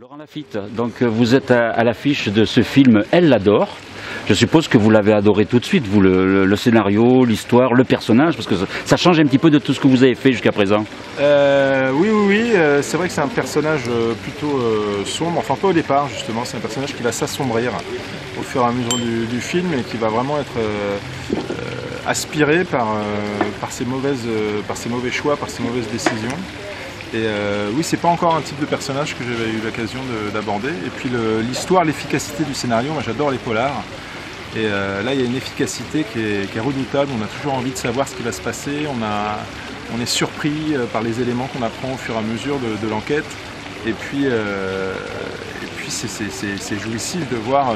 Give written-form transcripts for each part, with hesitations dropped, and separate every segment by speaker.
Speaker 1: Laurent Lafitte, donc vous êtes à l'affiche de ce film Elle l'adore. Je suppose que vous l'avez adoré tout de suite, vous, le scénario, l'histoire, le personnage, parce que ça change un petit peu de tout ce que vous avez fait jusqu'à présent.
Speaker 2: Oui, c'est vrai que c'est un personnage plutôt sombre, enfin pas au départ justement, c'est un personnage qui va s'assombrir au fur et à mesure du film et qui va vraiment être aspiré par ses mauvais choix, par ses mauvaises décisions. Et oui, c'est pas encore un type de personnage que j'avais eu l'occasion d'aborder. Et puis l'histoire, l'efficacité du scénario, moi j'adore les polars. Et là, il y a une efficacité qui est redoutable. On a toujours envie de savoir ce qui va se passer. On est surpris par les éléments qu'on apprend au fur et à mesure de l'enquête. Et puis c'est jouissif de voir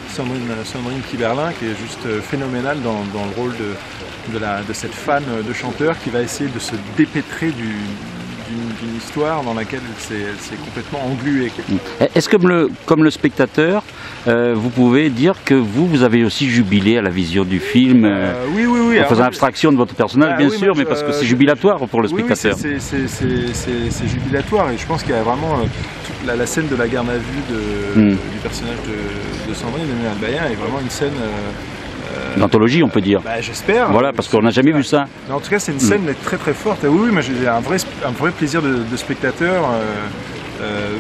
Speaker 2: Sandrine Kiberlin, qui est juste phénoménale dans le rôle de cette fan de chanteur qui va essayer de se dépêtrer d'une histoire dans laquelle elle s'est complètement engluée.
Speaker 1: Est-ce que comme le spectateur, vous pouvez dire que vous avez aussi jubilé à la vision du film
Speaker 2: Oui.
Speaker 1: En faisant abstraction de votre personnage, bien sûr, mais parce que c'est jubilatoire pour le spectateur.
Speaker 2: Oui, c'est jubilatoire et je pense qu'il y a vraiment toute la scène de la garde à vue du personnage de Sandrine Kiberlin est vraiment une scène...
Speaker 1: D'anthologie, on peut dire.
Speaker 2: J'espère.
Speaker 1: Voilà, parce qu'on n'a jamais vu ça.
Speaker 2: Mais en tout cas, c'est une scène très très forte. Et oui, moi j'ai un vrai plaisir de spectateur.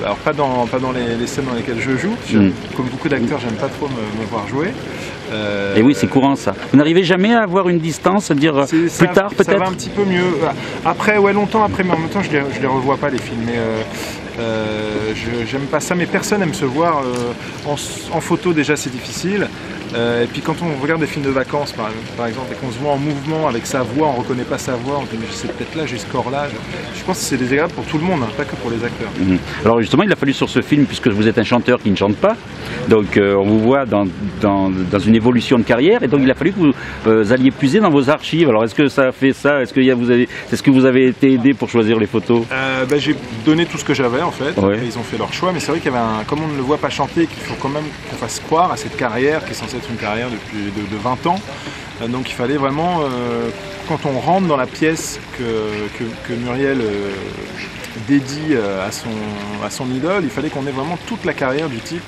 Speaker 2: Alors pas dans les scènes dans lesquelles je joue. Comme beaucoup d'acteurs, j'aime pas trop me voir jouer.
Speaker 1: Et oui, c'est courant ça. Vous n'arrivez jamais à avoir une distance, à dire plus tard peut-être?
Speaker 2: Ça va un petit peu mieux. Après, longtemps après, mais en même temps, je les revois pas les films. Mais j'aime pas ça, mais personne aime se voir en photo, déjà c'est difficile. Et puis quand on regarde des films de vacances par exemple et qu'on se voit en mouvement avec sa voix, on ne reconnaît pas sa voix, on se dit mais c'est peut-être là, j'ai ce corps là. Je pense que c'est désagréable pour tout le monde, hein, pas que pour les acteurs.
Speaker 1: Alors justement, il a fallu sur ce film, puisque vous êtes un chanteur qui ne chante pas, donc on vous voit dans une évolution de carrière, et donc il a fallu que vous alliez puiser dans vos archives. Alors est-ce que ça a fait ça? Est-ce que vous avez été aidé pour choisir les photos?
Speaker 2: J'ai donné tout ce que j'avais en fait,
Speaker 1: ouais.
Speaker 2: Ils ont fait leur choix, mais c'est vrai qu'il y avait comme on ne le voit pas chanter, qu'il faut quand même qu'on fasse croire à cette carrière qui est censée être une carrière de 20 ans. Donc il fallait vraiment, quand on rentre dans la pièce que Muriel dédie à son idole, il fallait qu'on ait vraiment toute la carrière du type.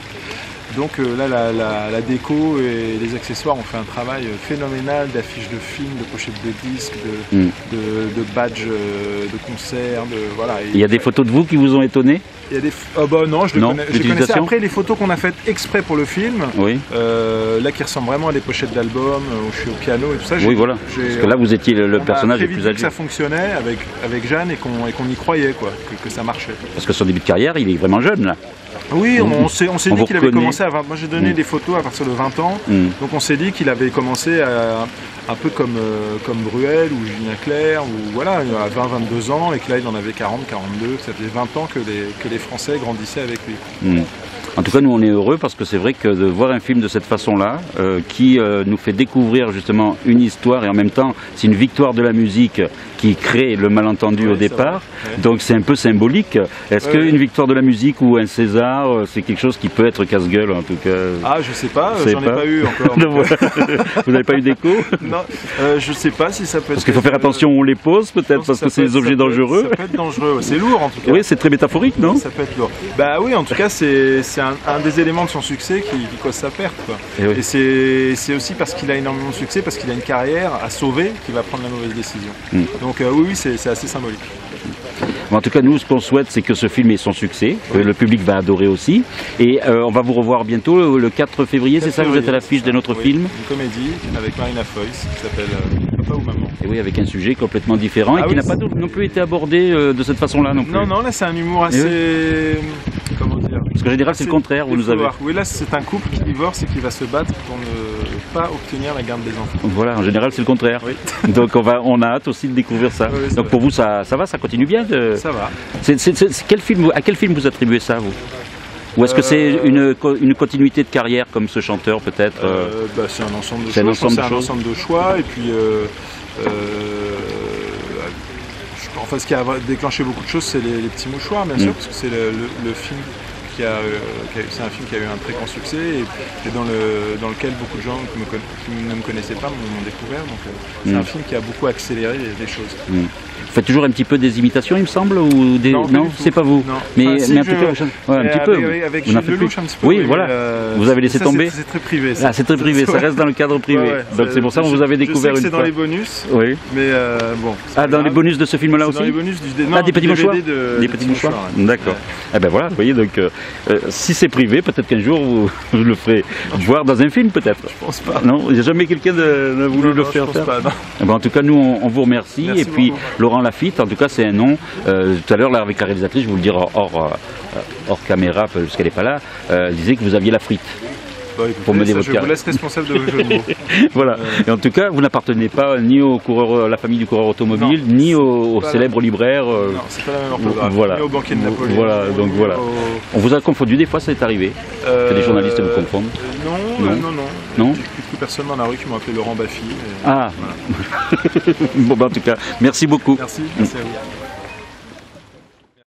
Speaker 2: Donc là, la déco et les accessoires ont fait un travail phénoménal d'affiches de films, de pochettes de disques, de badges de concerts. Voilà.
Speaker 1: Il y a des photos de vous qui vous ont étonné?
Speaker 2: Il y a des... non, je les connaissais. Après, les photos qu'on a faites exprès pour le film,
Speaker 1: oui.
Speaker 2: Là qui ressemblent vraiment à des pochettes d'albums, où je suis au piano et tout ça.
Speaker 1: Oui, voilà. Parce que là, vous étiez le personnage le plus âgé.
Speaker 2: Que ça fonctionnait avec Jeanne et qu'on y croyait, quoi, que ça marchait.
Speaker 1: Parce que son début de carrière, il est vraiment jeune, là.
Speaker 2: Oui, on s'est dit qu'il avait commencé à 20 ans. Moi j'ai donné des photos à partir de 20 ans. Donc on s'est dit qu'il avait commencé un peu comme Bruel ou Julien Clerc, ou voilà, à 20-22 ans, et que là il en avait 40, 42. Ça faisait 20 ans que les Français grandissaient avec lui.
Speaker 1: En tout cas, nous on est heureux parce que c'est vrai que de voir un film de cette façon-là, qui nous fait découvrir justement une histoire, et en même temps c'est une victoire de la musique qui crée le malentendu au départ, donc c'est un peu symbolique. Est-ce qu'une victoire de la musique ou un César, c'est quelque chose qui peut être casse-gueule en tout cas?
Speaker 2: Ah, je sais pas, j'en ai pas eu encore.
Speaker 1: Vous n'avez pas eu d'écho?
Speaker 2: Non, je sais pas si ça peut être...
Speaker 1: Parce qu'il faut faire attention où on les pose peut-être, parce que c'est des objets dangereux.
Speaker 2: Ça peut être dangereux, c'est lourd en tout cas.
Speaker 1: Oui, c'est très métaphorique, non?
Speaker 2: Ça peut être lourd. Bah oui, en tout cas c'est un des éléments de son succès qui cause sa perte, quoi. Et c'est aussi parce qu'il a énormément de succès, parce qu'il a une carrière à sauver, qu'il va prendre la mauvaise décision. Donc oui, c'est assez symbolique.
Speaker 1: En tout cas, nous, ce qu'on souhaite, c'est que ce film ait son succès, que le public va adorer aussi. Et on va vous revoir bientôt, le 4 février, c'est ça? Vous êtes à l'affiche de notre film?
Speaker 2: Une comédie avec Marina Foïs qui s'appelle Papa ou Maman.
Speaker 1: Et oui, avec un sujet complètement différent et qui n'a pas non plus été abordé de cette façon-là non plus.
Speaker 2: Non, là c'est un humour assez... Comment dire?
Speaker 1: Parce que en général, c'est le contraire, vous nous avez...
Speaker 2: Oui, là c'est un couple qui divorce et qui va se battre pour ne pas obtenir la garde des enfants.
Speaker 1: Voilà, en général c'est le contraire.
Speaker 2: Oui.
Speaker 1: Donc on a hâte aussi de découvrir ça.
Speaker 2: Oui,
Speaker 1: donc pour vous, ça va, ça continue bien
Speaker 2: Ça va.
Speaker 1: À quel film vous attribuez ça, vous? Ou est-ce que c'est une continuité de carrière comme ce chanteur peut-être?
Speaker 2: C'est un ensemble de choses. C'est un ensemble de choix et puis enfin, ce qui a déclenché beaucoup de choses, c'est les petits mouchoirs, bien sûr, parce que c'est le film c'est un film qui a eu un très grand succès et dans lequel beaucoup de gens qui ne me connaissaient pas m'ont découvert. Donc c'est un film qui a beaucoup accéléré les choses.
Speaker 1: Vous faites toujours un petit peu des imitations, il me semble, ou des...
Speaker 2: Non,
Speaker 1: c'est pas vous.
Speaker 2: Non.
Speaker 1: Mais,
Speaker 2: Enfin, si,
Speaker 1: mais en tout cas, ouais, un petit peu.
Speaker 2: Avec
Speaker 1: Vous n'en
Speaker 2: Gilles
Speaker 1: faites
Speaker 2: Lelouch
Speaker 1: plus.
Speaker 2: un petit peu.
Speaker 1: Oui, voilà. Vous avez laissé
Speaker 2: ça,
Speaker 1: tomber.
Speaker 2: C'est très privé. Ça.
Speaker 1: Ah, c'est très privé, ça reste dans le cadre privé.
Speaker 2: Ouais,
Speaker 1: donc c'est pour ça que vous avez découvert
Speaker 2: je sais
Speaker 1: une
Speaker 2: que c'est
Speaker 1: fois.
Speaker 2: dans les bonus.
Speaker 1: Oui.
Speaker 2: Mais bon.
Speaker 1: Ah, dans les bonus de ce film-là aussi.
Speaker 2: Dans les bonus du
Speaker 1: Ah, des petits mouchoirs.
Speaker 2: Des
Speaker 1: petits mouchoirs.
Speaker 2: Ouais.
Speaker 1: D'accord. Eh ben voilà, vous voyez, donc si c'est privé, peut-être qu'un jour vous le ferez voir dans un film, peut-être.
Speaker 2: Je pense pas.
Speaker 1: Non, il n'y a jamais quelqu'un n'a voulu le faire.
Speaker 2: Je pense pas, non.
Speaker 1: Eh ben, en tout cas, nous, on vous remercie.
Speaker 2: Merci
Speaker 1: et puis,
Speaker 2: beaucoup.
Speaker 1: Laurent Lafitte, en tout cas, c'est un nom. Tout à l'heure, là, avec la réalisatrice, je vous le dire hors caméra, parce qu'elle n'est pas là, elle disait que vous aviez la frite.
Speaker 2: Bah, écoutez,
Speaker 1: Pour mener votre
Speaker 2: je vous laisse responsable de vos jeux de mots.
Speaker 1: Voilà. Et en tout cas, vous n'appartenez pas ni au coureur, à la famille du coureur automobile,
Speaker 2: Non,
Speaker 1: ni au célèbre libraire.
Speaker 2: Non, c'est pas la même orthographe.
Speaker 1: Voilà.
Speaker 2: Ni au banquier de Napoléon.
Speaker 1: Voilà, donc voilà. On vous a confondu des fois, ça est arrivé que des journalistes vous confondent.
Speaker 2: Non.
Speaker 1: Non.
Speaker 2: Plus personne dans la rue qui m'a appelé Laurent Baffy.
Speaker 1: Ah.
Speaker 2: Voilà.
Speaker 1: Bon, ben, en tout cas, merci beaucoup.
Speaker 2: Merci à vous.